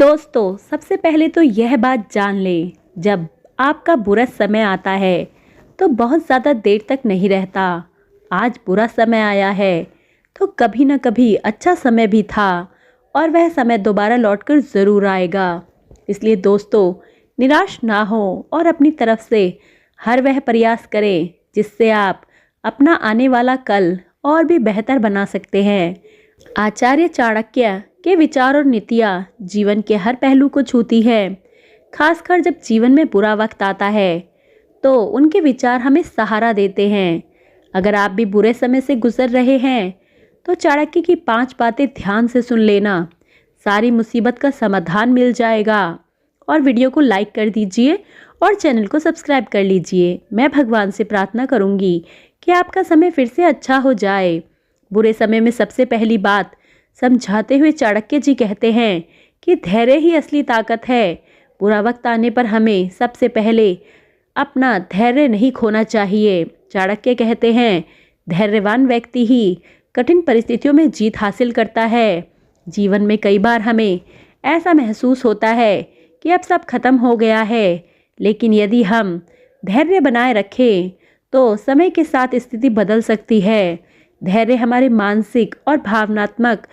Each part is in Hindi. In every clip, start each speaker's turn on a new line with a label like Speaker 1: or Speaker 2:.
Speaker 1: दोस्तों, सबसे पहले तो यह बात जान लें, जब आपका बुरा समय आता है तो बहुत ज़्यादा देर तक नहीं रहता। आज बुरा समय आया है तो कभी ना कभी अच्छा समय भी था और वह समय दोबारा लौटकर ज़रूर आएगा। इसलिए दोस्तों, निराश ना हो और अपनी तरफ से हर वह प्रयास करें जिससे आप अपना आने वाला कल और भी बेहतर बना सकते हैं। आचार्य चाणक्य के विचार और नीतियाँ जीवन के हर पहलू को छूती है। खासकर जब जीवन में बुरा वक्त आता है तो उनके विचार हमें सहारा देते हैं। अगर आप भी बुरे समय से गुजर रहे हैं तो चाणक्य की 5 बातें ध्यान से सुन लेना, सारी मुसीबत का समाधान मिल जाएगा। और वीडियो को लाइक कर दीजिए और चैनल को सब्सक्राइब कर लीजिए। मैं भगवान से प्रार्थना करूंगी कि आपका समय फिर से अच्छा हो जाए। बुरे समय में सबसे पहली बात समझाते हुए चाणक्य जी कहते हैं कि धैर्य ही असली ताकत है। बुरा वक्त आने पर हमें सबसे पहले अपना धैर्य नहीं खोना चाहिए। चाणक्य कहते हैं, धैर्यवान व्यक्ति ही कठिन परिस्थितियों में जीत हासिल करता है। जीवन में कई बार हमें ऐसा महसूस होता है कि अब सब खत्म हो गया है, लेकिन यदि हम धैर्य बनाए रखें तो समय के साथ स्थिति बदल सकती है। धैर्य हमारे मानसिक और भावनात्मक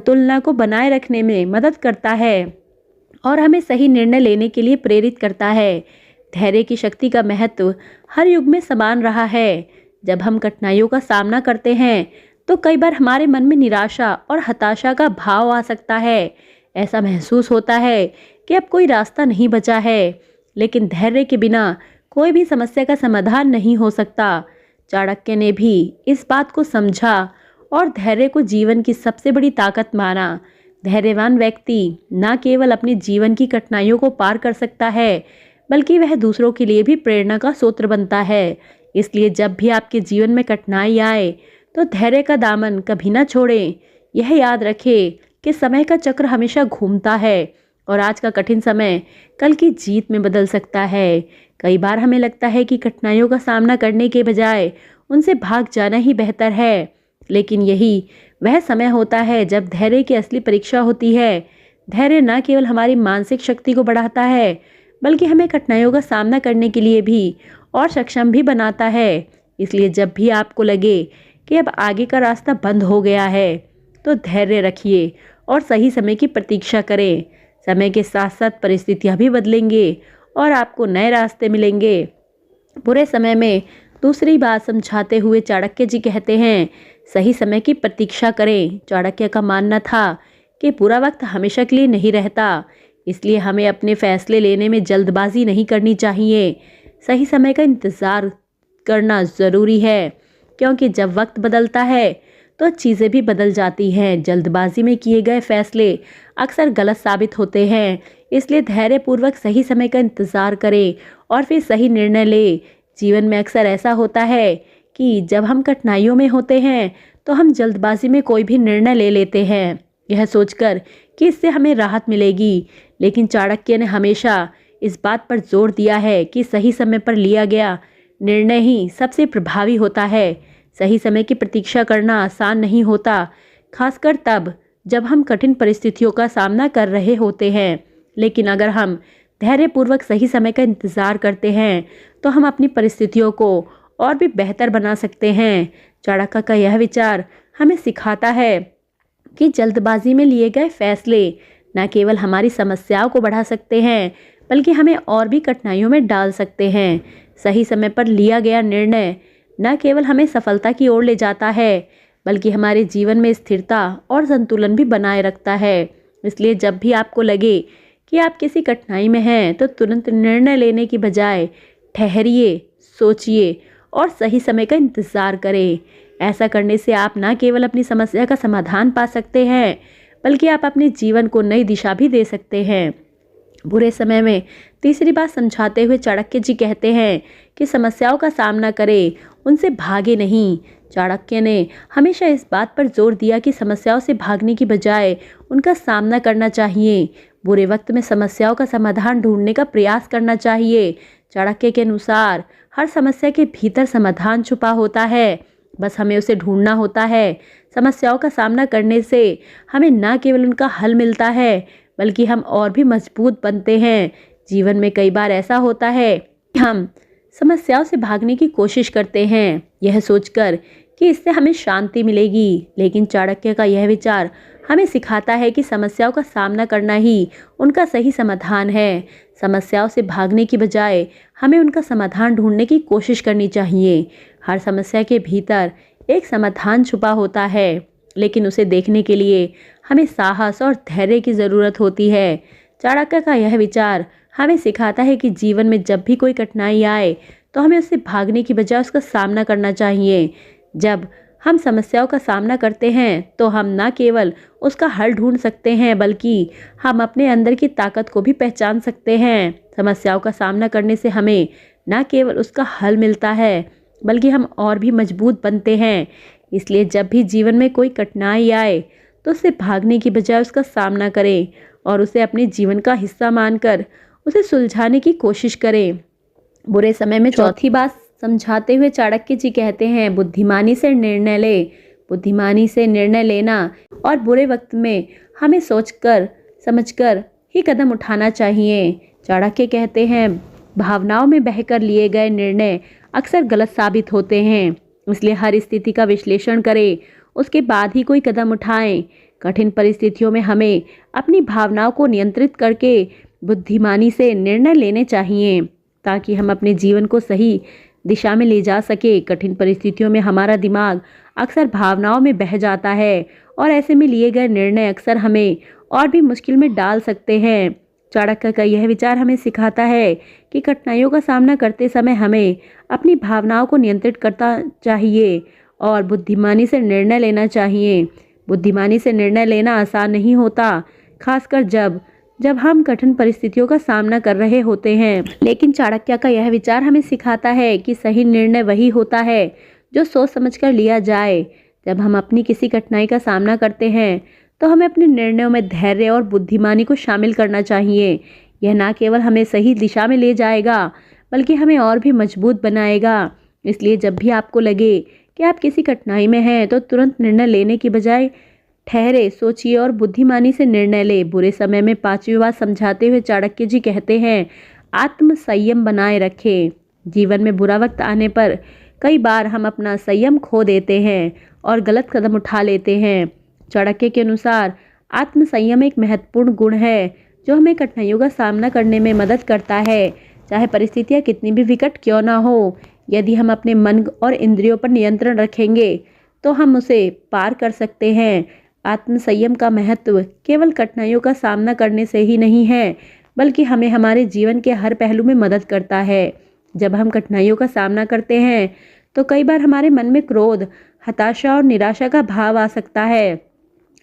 Speaker 1: तुलना को बनाए रखने में मदद करता है और हमें सही निर्णय लेने के लिए प्रेरित करता है। धैर्य की शक्ति का महत्व हर युग में समान रहा है। जब हम कठिनाइयों का सामना करते हैं तो कई बार हमारे मन में निराशा और हताशा का भाव आ सकता है। ऐसा महसूस होता है कि अब कोई रास्ता नहीं बचा है, लेकिन धैर्य के बिना कोई भी समस्या का समाधान नहीं हो सकता। चाणक्य ने भी इस बात को समझा और धैर्य को जीवन की सबसे बड़ी ताकत माना। धैर्यवान व्यक्ति न केवल अपने जीवन की कठिनाइयों को पार कर सकता है, बल्कि वह दूसरों के लिए भी प्रेरणा का स्रोत बनता है। इसलिए जब भी आपके जीवन में कठिनाई आए तो धैर्य का दामन कभी ना छोड़ें। यह याद रखें कि समय का चक्र हमेशा घूमता है और आज का कठिन समय कल की जीत में बदल सकता है। कई बार हमें लगता है कि कठिनाइयों का सामना करने के बजाय उनसे भाग जाना ही बेहतर है, लेकिन यही वह समय होता है जब धैर्य की असली परीक्षा होती है। धैर्य न केवल हमारी मानसिक शक्ति को बढ़ाता है, बल्कि हमें कठिनाइयों का सामना करने के लिए भी और सक्षम भी बनाता है। इसलिए जब भी आपको लगे कि अब आगे का रास्ता बंद हो गया है तो धैर्य रखिए और सही समय की प्रतीक्षा करें। समय के साथ साथ परिस्थितियां भी बदलेंगे और आपको नए रास्ते मिलेंगे। बुरे समय में दूसरी बात समझाते हुए चाणक्य जी कहते हैं, सही समय की प्रतीक्षा करें। चाणक्य का मानना था कि बुरा वक्त हमेशा के लिए नहीं रहता, इसलिए हमें अपने फैसले लेने में जल्दबाजी नहीं करनी चाहिए। सही समय का इंतज़ार करना ज़रूरी है, क्योंकि जब वक्त बदलता है तो चीज़ें भी बदल जाती हैं। जल्दबाजी में किए गए फैसले अक्सर गलत साबित होते हैं, इसलिए धैर्यपूर्वक सही समय का इंतज़ार करें और फिर सही निर्णय लें। जीवन में अक्सर ऐसा होता है कि जब हम कठिनाइयों में होते हैं तो हम जल्दबाजी में कोई भी निर्णय ले लेते हैं, यह सोचकर कि इससे हमें राहत मिलेगी। लेकिन चाणक्य ने हमेशा इस बात पर जोर दिया है कि सही समय पर लिया गया निर्णय ही सबसे प्रभावी होता है। सही समय की प्रतीक्षा करना आसान नहीं होता, खासकर तब जब हम कठिन परिस्थितियों का सामना कर रहे होते हैं। लेकिन अगर हम धैर्यपूर्वक सही समय का इंतज़ार करते हैं तो हम अपनी परिस्थितियों को और भी बेहतर बना सकते हैं। चाणक्य का यह विचार हमें सिखाता है कि जल्दबाजी में लिए गए फैसले न केवल हमारी समस्याओं को बढ़ा सकते हैं, बल्कि हमें और भी कठिनाइयों में डाल सकते हैं। सही समय पर लिया गया निर्णय न केवल हमें सफलता की ओर ले जाता है, बल्कि हमारे जीवन में स्थिरता और संतुलन भी बनाए रखता है। इसलिए जब भी आपको लगे कि आप किसी कठिनाई में हैं तो तुरंत निर्णय लेने की बजाय ठहरिए, सोचिए और सही समय का इंतज़ार करें। ऐसा करने से आप न केवल अपनी समस्या का समाधान पा सकते हैं, बल्कि आप अपने जीवन को नई दिशा भी दे सकते हैं। बुरे समय में तीसरी बात समझाते हुए चाणक्य जी कहते हैं कि समस्याओं का सामना करें, उनसे भागे नहीं। चाणक्य ने हमेशा इस बात पर जोर दिया कि समस्याओं से भागने की बजाय उनका सामना करना चाहिए। बुरे वक्त में समस्याओं का समाधान ढूंढने का प्रयास करना चाहिए। चाणक्य के अनुसार हर समस्या के भीतर समाधान छुपा होता है, बस हमें उसे ढूंढना होता है। समस्याओं का सामना करने से हमें न केवल उनका हल मिलता है, बल्कि हम और भी मजबूत बनते हैं। जीवन में कई बार ऐसा होता है कि हम समस्याओं से भागने की कोशिश करते हैं, यह सोचकर कि इससे हमें शांति मिलेगी, लेकिन चाणक्य का यह विचार हमें सिखाता है कि समस्याओं का सामना करना ही उनका सही समाधान है। समस्याओं से भागने की बजाय हमें उनका समाधान ढूंढने की कोशिश करनी चाहिए। हर समस्या के भीतर एक समाधान छुपा होता है, लेकिन उसे देखने के लिए हमें साहस और धैर्य की ज़रूरत होती है। चाणक्य का यह विचार हमें सिखाता है कि जीवन में जब भी कोई कठिनाई आए तो हमें उससे भागने की बजाय उसका सामना करना चाहिए। जब हम समस्याओं का सामना करते हैं तो हम न केवल उसका हल ढूंढ सकते हैं, बल्कि हम अपने अंदर की ताकत को भी पहचान सकते हैं। समस्याओं का सामना करने से हमें न केवल उसका हल मिलता है, बल्कि हम और भी मजबूत बनते हैं। इसलिए जब भी जीवन में कोई कठिनाई आए तो उससे भागने की बजाय उसका सामना करें और उसे अपने जीवन का हिस्सा मानकर उसे सुलझाने की कोशिश करें। बुरे समय में चौथी बात समझाते हुए चाणक्य जी कहते हैं, बुद्धिमानी से निर्णय ले। बुद्धिमानी से निर्णय लेना और बुरे वक्त में हमें सोचकर समझकर ही कदम उठाना चाहिए। चाणक्य कहते हैं, भावनाओं में बहकर लिए गए निर्णय अक्सर गलत साबित होते हैं, इसलिए हर स्थिति का विश्लेषण करें, उसके बाद ही कोई कदम उठाएं। कठिन परिस्थितियों में हमें अपनी भावनाओं को नियंत्रित करके बुद्धिमानी से निर्णय लेने चाहिए, ताकि हम अपने जीवन को सही दिशा में ले जा सके। कठिन परिस्थितियों में हमारा दिमाग अक्सर भावनाओं में बह जाता है और ऐसे में लिए गए निर्णय अक्सर हमें और भी मुश्किल में डाल सकते हैं। चाणक्य का यह विचार हमें सिखाता है कि कठिनाइयों का सामना करते समय हमें अपनी भावनाओं को नियंत्रित करना चाहिए और बुद्धिमानी से निर्णय लेना चाहिए। बुद्धिमानी से निर्णय लेना आसान नहीं होता, खासकर जब हम कठिन परिस्थितियों का सामना कर रहे होते हैं, लेकिन चाणक्य का यह विचार हमें सिखाता है कि सही निर्णय वही होता है जो सोच समझकर लिया जाए। जब हम अपनी किसी कठिनाई का सामना करते हैं तो हमें अपने निर्णयों में धैर्य और बुद्धिमानी को शामिल करना चाहिए। यह न केवल हमें सही दिशा में ले जाएगा, बल्कि हमें और भी मजबूत बनाएगा। इसलिए जब भी आपको लगे कि आप किसी कठिनाई में हैं तो तुरंत निर्णय लेने की बजाय ठहरे, सोचिए और बुद्धिमानी से निर्णय ले। बुरे समय में पांचवी बात समझाते हुए चाणक्य जी कहते हैं, आत्म संयम बनाए रखें। जीवन में बुरा वक्त आने पर कई बार हम अपना संयम खो देते हैं और गलत कदम उठा लेते हैं। चाणक्य के अनुसार आत्म संयम एक महत्वपूर्ण गुण है जो हमें कठिनाइयों का सामना करने में मदद करता है, चाहे परिस्थितियाँ कितनी भी विकट क्यों ना हो। यदि हम अपने मन और इंद्रियों पर नियंत्रण रखेंगे तो हम उसे पार कर सकते हैं। आत्म संयम का महत्व केवल कठिनाइयों का सामना करने से ही नहीं है, बल्कि हमें हमारे जीवन के हर पहलू में मदद करता है। जब हम कठिनाइयों का सामना करते हैं तो कई बार हमारे मन में क्रोध, हताशा और निराशा का भाव आ सकता है।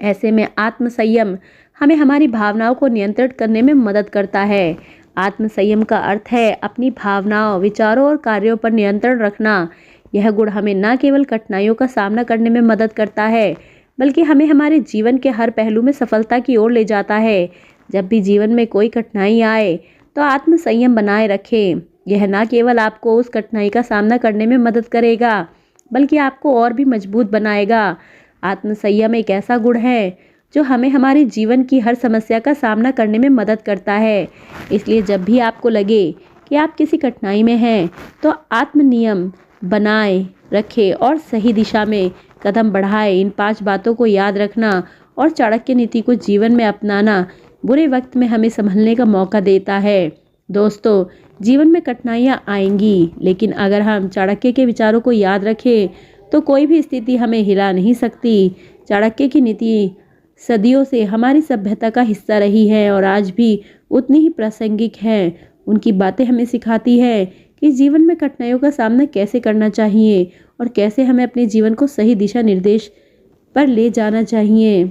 Speaker 1: ऐसे में आत्म संयम हमें हमारी भावनाओं को नियंत्रित करने में मदद करता है। आत्म संयम का अर्थ है अपनी भावनाओं, विचारों और कार्यों पर नियंत्रण रखना। यह गुण हमें न केवल कठिनाइयों का सामना करने में मदद करता है, बल्कि हमें हमारे जीवन के हर पहलू में सफलता की ओर ले जाता है। जब भी जीवन में कोई कठिनाई आए तो आत्म संयम बनाए रखें। यह न केवल आपको उस कठिनाई का सामना करने में मदद करेगा, बल्कि आपको और भी मजबूत बनाएगा। आत्म संयम एक ऐसा गुण है जो हमें हमारे जीवन की हर समस्या का सामना करने में मदद करता है। इसलिए जब भी आपको लगे कि आप किसी कठिनाई में हैं तो आत्म नियम बनाए रखें और सही दिशा में कदम बढ़ाए। इन 5 बातों को याद रखना और चाणक्य नीति को जीवन में अपनाना बुरे वक्त में हमें संभलने का मौका देता है। दोस्तों, जीवन में कठिनाइयाँ आएंगी, लेकिन अगर हम चाणक्य के विचारों को याद रखें तो कोई भी स्थिति हमें हिला नहीं सकती। चाणक्य की नीति सदियों से हमारी सभ्यता का हिस्सा रही है और आज भी उतनी ही प्रासंगिक है। उनकी बातें हमें सिखाती है कि जीवन में कठिनाइयों का सामना कैसे करना चाहिए और कैसे हमें अपने जीवन को सही दिशा निर्देश पर ले जाना चाहिए।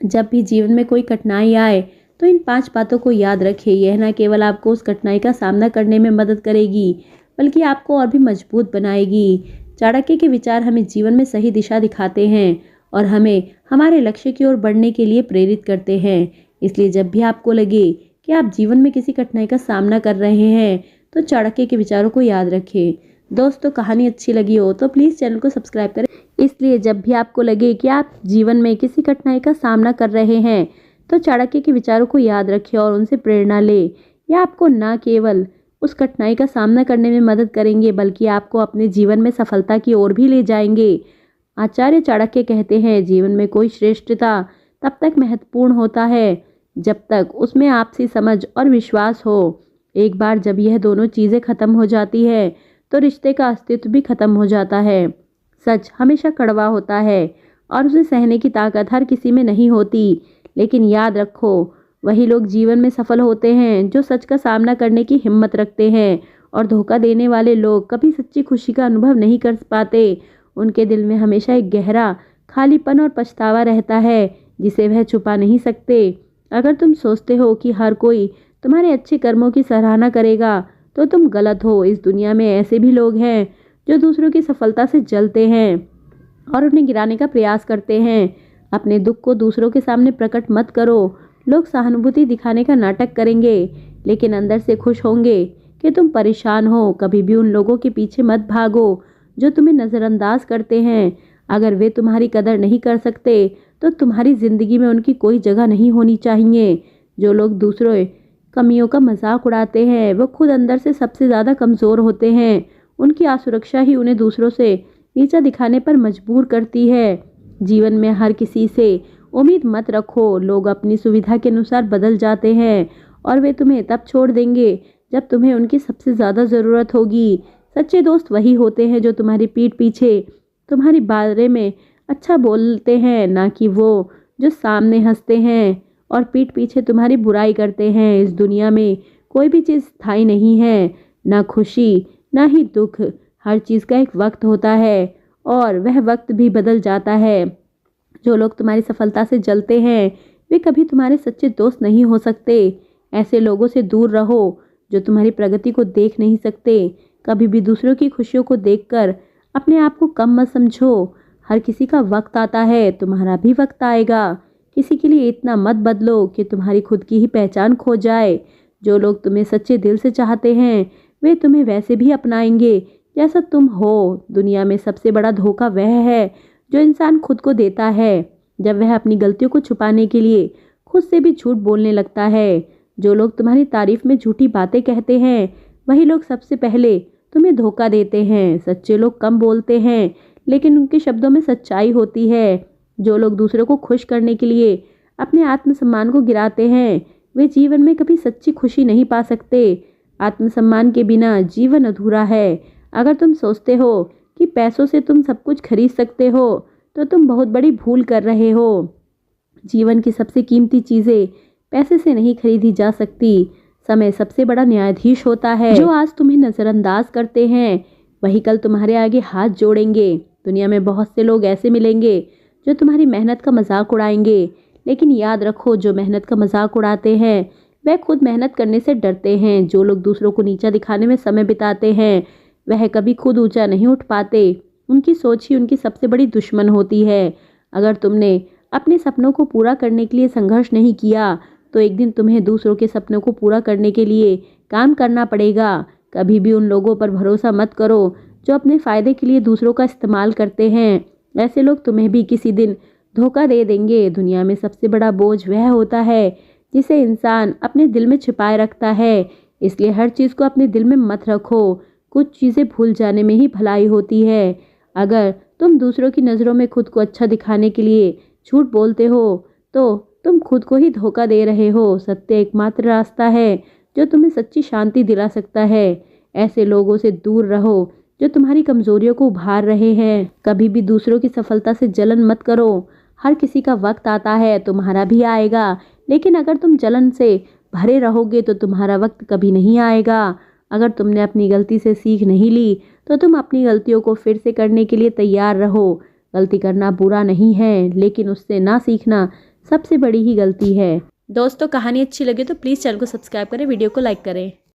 Speaker 1: जब भी जीवन में कोई कठिनाई आए तो इन 5 बातों को याद रखें। यह न केवल आपको उस कठिनाई का सामना करने में मदद करेगी, बल्कि आपको और भी मजबूत बनाएगी। चाणक्य के विचार हमें जीवन में सही दिशा दिखाते हैं और हमें हमारे लक्ष्य की ओर बढ़ने के लिए प्रेरित करते हैं। इसलिए जब भी आपको लगे कि आप जीवन में किसी कठिनाई का सामना कर रहे हैं तो चाणक्य के विचारों को याद रखें। दोस्तों, कहानी अच्छी लगी हो तो प्लीज़ चैनल को सब्सक्राइब करें। इसलिए जब भी आपको लगे कि आप जीवन में किसी कठिनाई का सामना कर रहे हैं तो चाणक्य के विचारों को याद रखें और उनसे प्रेरणा ले। यह आपको न केवल उस कठिनाई का सामना करने में मदद करेंगे बल्कि आपको अपने जीवन में सफलता की ओर भी ले जाएंगे। आचार्य चाणक्य कहते हैं, जीवन में कोई श्रेष्ठता तब तक महत्वपूर्ण होता है जब तक उसमें आपसी समझ और विश्वास हो। एक बार जब यह दोनों चीज़ें खत्म हो जाती है तो रिश्ते का अस्तित्व भी खत्म हो जाता है। सच हमेशा कड़वा होता है और उसे सहने की ताकत हर किसी में नहीं होती, लेकिन याद रखो, वही लोग जीवन में सफल होते हैं जो सच का सामना करने की हिम्मत रखते हैं। और धोखा देने वाले लोग कभी सच्ची खुशी का अनुभव नहीं कर पाते। उनके दिल में हमेशा एक गहरा खालीपन और पछतावा रहता है जिसे वह छुपा नहीं सकते। अगर तुम सोचते हो कि हर कोई तुम्हारे अच्छे कर्मों की सराहना करेगा तो तुम गलत हो। इस दुनिया में ऐसे भी लोग हैं जो दूसरों की सफलता से जलते हैं और उन्हें गिराने का प्रयास करते हैं। अपने दुख को दूसरों के सामने प्रकट मत करो। लोग सहानुभूति दिखाने का नाटक करेंगे लेकिन अंदर से खुश होंगे कि तुम परेशान हो। कभी भी उन लोगों के पीछे मत भागो जो तुम्हें नज़रअंदाज करते हैं। अगर वे तुम्हारी कदर नहीं कर सकते तो तुम्हारी ज़िंदगी में उनकी कोई जगह नहीं होनी चाहिए। जो लोग दूसरों कमियों का मजाक उड़ाते हैं वो खुद अंदर से सबसे ज़्यादा कमज़ोर होते हैं। उनकी असुरक्षा ही उन्हें दूसरों से नीचा दिखाने पर मजबूर करती है। जीवन में हर किसी से उम्मीद मत रखो। लोग अपनी सुविधा के अनुसार बदल जाते हैं और वे तुम्हें तब छोड़ देंगे जब तुम्हें उनकी सबसे ज़्यादा ज़रूरत होगी। सच्चे दोस्त वही होते हैं जो तुम्हारी पीठ पीछे तुम्हारी बारे में अच्छा बोलते हैं, ना कि वो जो सामने हंसते हैं और पीठ पीछे तुम्हारी बुराई करते हैं। इस दुनिया में कोई भी चीज़ स्थायी नहीं है, ना खुशी ना ही दुख। हर चीज़ का एक वक्त होता है और वह वक्त भी बदल जाता है। जो लोग तुम्हारी सफलता से जलते हैं वे कभी तुम्हारे सच्चे दोस्त नहीं हो सकते। ऐसे लोगों से दूर रहो जो तुम्हारी प्रगति को देख नहीं सकते। कभी भी दूसरों की खुशियों को देखकर अपने आप को कम मत समझो। हर किसी का वक्त आता है, तुम्हारा भी वक्त आएगा। किसी के लिए इतना मत बदलो कि तुम्हारी खुद की ही पहचान खो जाए। जो लोग तुम्हें सच्चे दिल से चाहते हैं वे तुम्हें वैसे भी अपनाएंगे जैसा तुम हो। दुनिया में सबसे बड़ा धोखा वह है जो इंसान खुद को देता है जब वह अपनी गलतियों को छुपाने के लिए खुद से भी झूठ बोलने लगता है। जो लोग तुम्हारी तारीफ में झूठी बातें कहते हैं वही लोग सबसे पहले तुम्हें धोखा देते हैं। सच्चे लोग कम बोलते हैं लेकिन उनके शब्दों में सच्चाई होती है। जो लोग दूसरों को खुश करने के लिए अपने आत्मसम्मान को गिराते हैं वे जीवन में कभी सच्ची खुशी नहीं पा सकते। आत्मसम्मान के बिना जीवन अधूरा है। अगर तुम सोचते हो कि पैसों से तुम सब कुछ खरीद सकते हो तो तुम बहुत बड़ी भूल कर रहे हो। जीवन की सबसे कीमती चीज़ें पैसे से नहीं खरीदी जा सकती। समय सबसे बड़ा न्यायाधीश होता है। जो आज तुम्हें नज़रअंदाज करते हैं वही कल तुम्हारे आगे हाथ जोड़ेंगे। दुनिया में बहुत से लोग ऐसे मिलेंगे जो तुम्हारी मेहनत का मजाक उड़ाएंगे, लेकिन याद रखो, जो मेहनत का मजाक उड़ाते हैं वह खुद मेहनत करने से डरते हैं। जो लोग दूसरों को नीचा दिखाने में समय बिताते हैं वह कभी खुद ऊंचा नहीं उठ पाते। उनकी सोच ही उनकी सबसे बड़ी दुश्मन होती है। अगर तुमने अपने सपनों को पूरा करने के लिए संघर्ष नहीं किया तो एक दिन तुम्हें दूसरों के सपनों को पूरा करने के लिए काम करना पड़ेगा। कभी भी उन लोगों पर भरोसा मत करो जो अपने फ़ायदे के लिए दूसरों का इस्तेमाल करते हैं। ऐसे लोग तुम्हें भी किसी दिन धोखा दे देंगे। दुनिया में सबसे बड़ा बोझ वह होता है जिसे इंसान अपने दिल में छिपाए रखता है। इसलिए हर चीज़ को अपने दिल में मत रखो। कुछ चीज़ें भूल जाने में ही भलाई होती है। अगर तुम दूसरों की नज़रों में खुद को अच्छा दिखाने के लिए झूठ बोलते हो तो तुम खुद को ही धोखा दे रहे हो। सत्य एकमात्र रास्ता है जो तुम्हें सच्ची शांति दिला सकता है। ऐसे लोगों से दूर रहो जो तुम्हारी कमजोरियों को उभार रहे हैं। कभी भी दूसरों की सफलता से जलन मत करो। हर किसी का वक्त आता है, तुम्हारा भी आएगा। लेकिन अगर तुम जलन से भरे रहोगे तो तुम्हारा वक्त कभी नहीं आएगा। अगर तुमने अपनी गलती से सीख नहीं ली तो तुम अपनी गलतियों को फिर से करने के लिए तैयार रहो। गलती करना बुरा नहीं है, लेकिन उससे ना सीखना सबसे बड़ी ही गलती है। दोस्तों, कहानी अच्छी लगे तो प्लीज़ चैनल को सब्सक्राइब करें, वीडियो को लाइक करें।